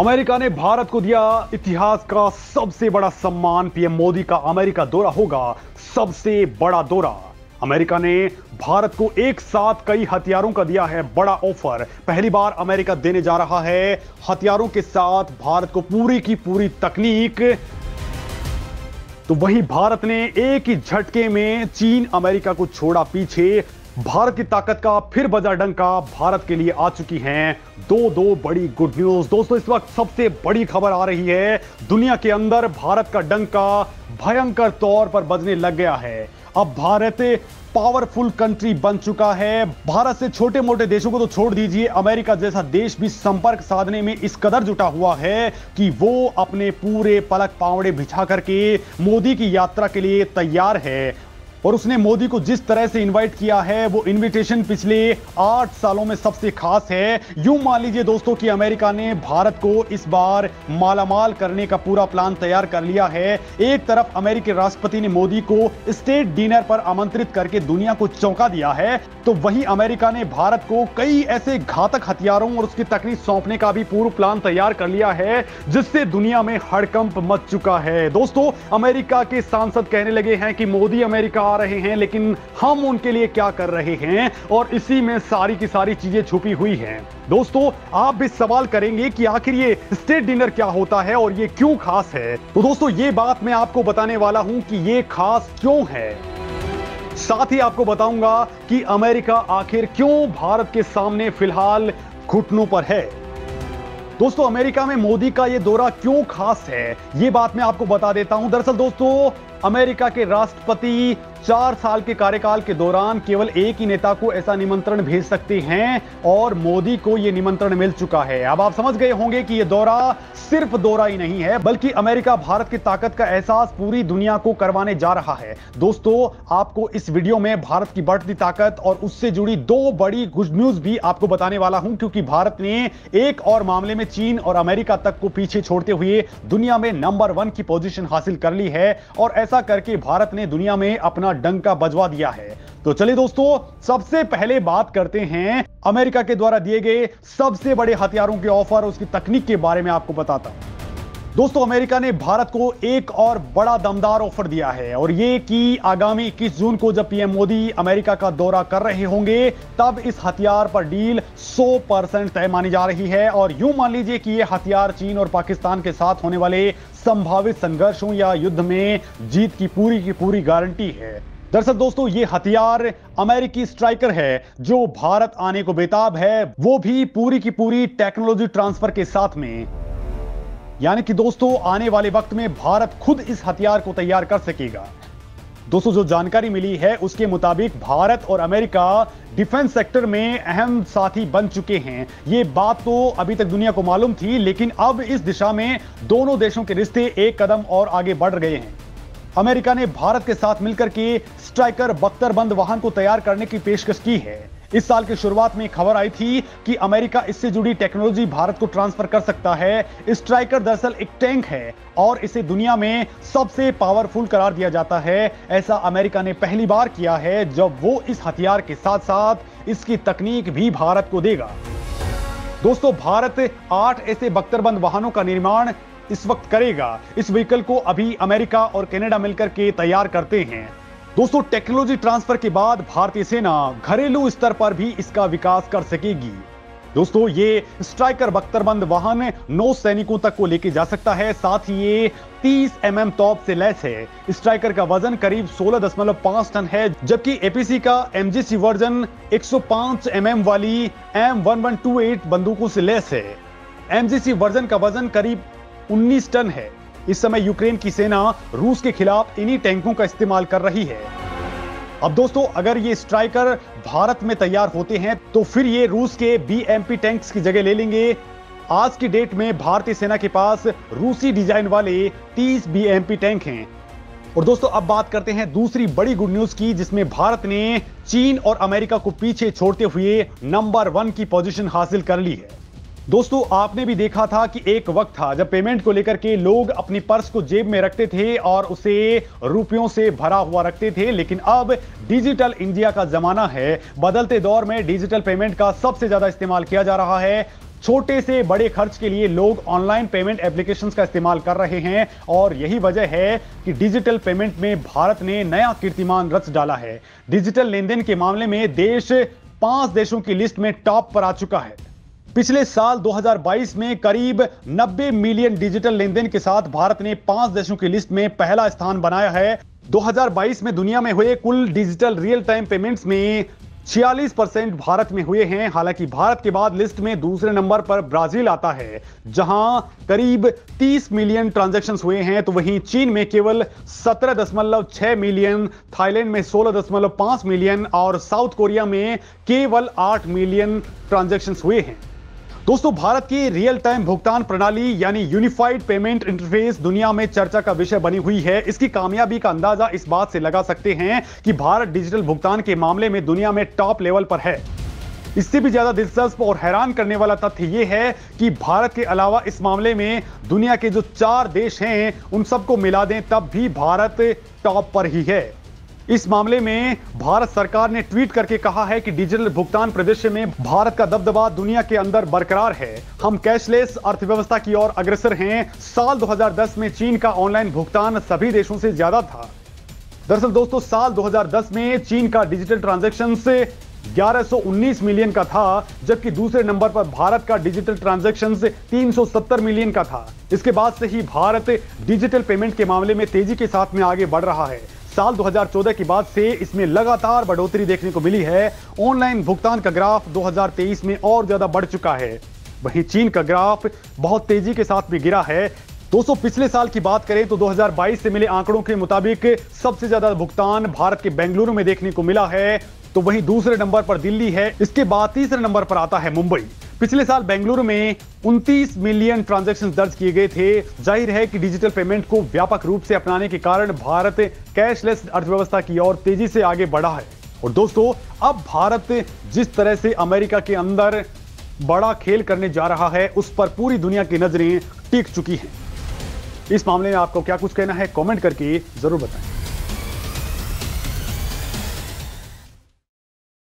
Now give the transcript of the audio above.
America ने भारत को दिया इतिहास का सबसे बड़ा सम्मान। पीएम मोदी का अमेरिका दौरा होगा सबसे बड़ा दौरा। अमेरिका ने भारत को एक साथ कई हथियारों का दिया है बड़ा ऑफर। पहली बार अमेरिका देने जा रहा है हथियारों के साथ भारत को पूरी की पूरी तकनीक। तो वहीं भारत ने एक ही झटके में चीन अमेरिका को छोड़ा पीछे। भारत की ताकत का फिर बजा डंका भारत के लिए आ चुकी हैं दो बड़ी गुड न्यूज। दोस्तों, इस वक्त सबसे बड़ी खबर आ रही है, दुनिया के अंदर भारत का डंका भयंकर तौर पर बजने लग गया है। अब भारत पावरफुल कंट्री बन चुका है। भारत से छोटे मोटे देशों को तो छोड़ दीजिए, अमेरिका जैसा देश भी संपर्क साधने में इस कदर जुटा हुआ है कि वो अपने पूरे पलक पावड़े बिछा करके मोदी की यात्रा के लिए तैयार है। और उसने मोदी को जिस तरह से इनवाइट किया है, वो इनविटेशन पिछले 8 सालों में सबसे खास है। यूं मान लीजिए दोस्तों कि अमेरिका ने भारत को इस बार मालामाल करने का पूरा प्लान तैयार कर लिया है। एक तरफ अमेरिकी राष्ट्रपति ने मोदी को स्टेट डिनर पर आमंत्रित करके दुनिया को चौंका दिया है, तो वहीं अमेरिका ने भारत को कई ऐसे घातक हथियारों और उसकी तकनीक सौंपने का भी पूरा प्लान तैयार कर लिया है, जिससे दुनिया में हड़कंप मच चुका है। दोस्तों, अमेरिका के सांसद कहने लगे हैं कि मोदी अमेरिका आ रहे हैं, लेकिन हम उनके लिए क्या कर रहे हैं, और इसी में सारी की सारी चीजें छुपी हुई हैं। दोस्तों, आप भी सवाल करेंगे कि आखिर ये स्टेट डिनर क्या होता है और ये क्यों खास है। तो दोस्तों, ये बात मैं आपको बताने वाला हूं कि ये खास क्यों है। साथ ही आपको बताऊंगा कि अमेरिका आखिर क्यों भारत के सामने फिलहाल घुटनों पर है। दोस्तों, अमेरिका में मोदी का यह दौरा क्यों खास है, यह बात मैं आपको बता देता हूं। दरअसल दोस्तों, अमेरिका के राष्ट्रपति 4 साल के कार्यकाल के दौरान केवल एक ही नेता को ऐसा निमंत्रण भेज सकते हैं, और मोदी को यह निमंत्रण मिल चुका है। अब आप समझ गए होंगे कि यह दौरा सिर्फ दौरा ही नहीं है, बल्कि अमेरिका भारत की ताकत का एहसास पूरी दुनिया को करवाने जा रहा है। दोस्तों, आपको इस वीडियो में भारत की बढ़ती ताकत और उससे जुड़ी 2 बड़ी गुड न्यूज भी आपको बताने वाला हूं, क्योंकि भारत ने एक और मामले में चीन और अमेरिका तक को पीछे छोड़ते हुए दुनिया में नंबर 1 की पोजीशन हासिल कर ली है, और ऐसा करके भारत ने दुनिया में अपना डंका बजवा दिया है। तो चलिए दोस्तों, सबसे पहले बात करते हैं अमेरिका के द्वारा दिए गए सबसे बड़े हथियारों के ऑफर, उसकी तकनीक के बारे में आपको बताता हूं। दोस्तों, अमेरिका ने भारत को एक और बड़ा दमदार ऑफर दिया है, और यह कि आगामी 21 जून को जब पीएम मोदी अमेरिका का दौरा कर रहे होंगे, तब इस हथियार पर डील 100% तय मानी जा रही है। और यूं मान लीजिए कि यह हथियार चीन और पाकिस्तान के साथ होने वाले संभावित संघर्षों या युद्ध में जीत की पूरी गारंटी है। दरअसल दोस्तों, ये हथियार अमेरिकी स्ट्राइकर है, जो भारत आने को बेताब है, वो भी पूरी की पूरी टेक्नोलॉजी ट्रांसफर के साथ में। यानी कि दोस्तों, आने वाले वक्त में भारत खुद इस हथियार को तैयार कर सकेगा। दोस्तों, जो जानकारी मिली है उसके मुताबिक भारत और अमेरिका डिफेंस सेक्टर में अहम साथी बन चुके हैं। ये बात तो अभी तक दुनिया को मालूम थी, लेकिन अब इस दिशा में दोनों देशों के रिश्ते एक कदम और आगे बढ़ गए हैं। अमेरिका ने भारत के साथ मिलकर के स्ट्राइकर बख्तरबंद वाहन को तैयार करने की पेशकश की है। इस साल की शुरुआत में खबर आई थी कि अमेरिका इससे जुड़ी टेक्नोलॉजी भारत को ट्रांसफर कर सकता है। स्ट्राइकर दरअसल एक टैंक है, और इसे दुनिया में सबसे पावरफुल करार दिया जाता है। ऐसा अमेरिका ने पहली बार किया है, जब वो इस हथियार के साथ साथ इसकी तकनीक भी भारत को देगा। दोस्तों, भारत 8 ऐसे बख्तरबंद वाहनों का निर्माण इस वक्त करेगा। इस व्हीकल को अभी अमेरिका और कनाडा मिलकर के तैयार करते हैं। दोस्तों, टेक्नोलॉजी ट्रांसफर के बाद भारतीय सेना घरेलू स्तर पर भी इसका विकास कर सकेगी। दोस्तों, ये स्ट्राइकर बख्तरबंद वाहन 9 सैनिकों तक को लेके जा सकता है। साथ ही ये 30 mm तोप से लैस है। स्ट्राइकर का वजन करीब 16.5 टन है, जबकि एपीसी का एमजीसी वर्जन 105 mm वाली M1128 बंदूकों से लैस है। एमजीसी वर्जन का वजन करीब 19 टन है। इस समय यूक्रेन की सेना रूस के खिलाफ इन्हीं टैंकों का इस्तेमाल कर रही है। अब दोस्तों, अगर ये स्ट्राइकर भारत में तैयार होते हैं, तो फिर ये रूस के बीएमपी टैंक्स की जगह ले लेंगे। आज की डेट में भारतीय सेना के पास रूसी डिजाइन वाले 30 बीएमपी टैंक हैं। और दोस्तों, अब बात करते हैं दूसरी बड़ी गुड न्यूज की, जिसमें भारत ने चीन और अमेरिका को पीछे छोड़ते हुए नंबर 1 की पोजीशन हासिल कर ली है। दोस्तों, आपने भी देखा था कि एक वक्त था जब पेमेंट को लेकर के लोग अपनी पर्स को जेब में रखते थे और उसे रुपयों से भरा हुआ रखते थे, लेकिन अब डिजिटल इंडिया का जमाना है। बदलते दौर में डिजिटल पेमेंट का सबसे ज्यादा इस्तेमाल किया जा रहा है। छोटे से बड़े खर्च के लिए लोग ऑनलाइन पेमेंट एप्लीकेशंस का इस्तेमाल कर रहे हैं और यही वजह है कि डिजिटल पेमेंट में भारत ने नया कीर्तिमान रच डाला है। डिजिटल लेनदेन के मामले में देश 5 देशों की लिस्ट में टॉप पर आ चुका है। पिछले साल 2022 में करीब 90 मिलियन डिजिटल लेनदेन के साथ भारत ने 5 देशों की लिस्ट में पहला स्थान बनाया है। 2022 में दुनिया में हुए कुल डिजिटल रियल टाइम पेमेंट्स में 46% भारत में हुए हैं। हालांकि भारत के बाद लिस्ट में दूसरे नंबर पर ब्राजील आता है, जहां करीब 30 मिलियन ट्रांजैक्शंस हुए हैं, तो वहीं चीन में केवल 17.6 मिलियन, थाईलैंड में 16.5 मिलियन और साउथ कोरिया में केवल 8 मिलियन ट्रांजैक्शंस हुए हैं। दोस्तों, भारत की रियल टाइम भुगतान प्रणाली यानी यूनिफाइड पेमेंट इंटरफेस दुनिया में चर्चा का विषय बनी हुई है। इसकी कामयाबी का अंदाजा इस बात से लगा सकते हैं कि भारत डिजिटल भुगतान के मामले में दुनिया में टॉप लेवल पर है। इससे भी ज्यादा दिलचस्प और हैरान करने वाला तथ्य यह है कि भारत के अलावा इस मामले में दुनिया के जो 4 देश हैं उन सबको मिला दें तब भी भारत टॉप पर ही है। इस मामले में भारत सरकार ने ट्वीट करके कहा है कि डिजिटल भुगतान परिदृश्य में भारत का दबदबा दुनिया के अंदर बरकरार है। हम कैशलेस अर्थव्यवस्था की ओर अग्रसर हैं। साल 2010 में चीन का ऑनलाइन भुगतान सभी देशों से ज्यादा था। दरअसल दोस्तों, साल 2010 में चीन का डिजिटल ट्रांजैक्शन 1119 मिलियन का था, जबकि दूसरे नंबर पर भारत का डिजिटल ट्रांजैक्शन 370 मिलियन का था। इसके बाद से ही भारत डिजिटल पेमेंट के मामले में तेजी के साथ में आगे बढ़ रहा है। साल 2014 के बाद से इसमें लगातार बढ़ोतरी देखने को मिली है। ऑनलाइन भुगतान का ग्राफ 2023 में और ज्यादा बढ़ चुका है। वहीं चीन का ग्राफ बहुत तेजी के साथ में गिरा है। दोस्तों, पिछले साल की बात करें तो 2022 से मिले आंकड़ों के मुताबिक सबसे ज्यादा भुगतान भारत के बेंगलुरु में देखने को मिला है, तो वहीं दूसरे नंबर पर दिल्ली है। इसके बाद तीसरे नंबर पर आता है मुंबई। पिछले साल बेंगलुरु में 29 मिलियन ट्रांजैक्शन दर्ज किए गए थे। जाहिर है कि डिजिटल पेमेंट को व्यापक रूप से अपनाने के कारण भारत कैशलेस अर्थव्यवस्था की ओर तेजी से आगे बढ़ा है। और दोस्तों, अब भारत जिस तरह से अमेरिका के अंदर बड़ा खेल करने जा रहा है, उस पर पूरी दुनिया की नजरें टिक चुकी हैं। इस मामले में आपको क्या कुछ कहना है, कमेंट करके जरूर बताएं।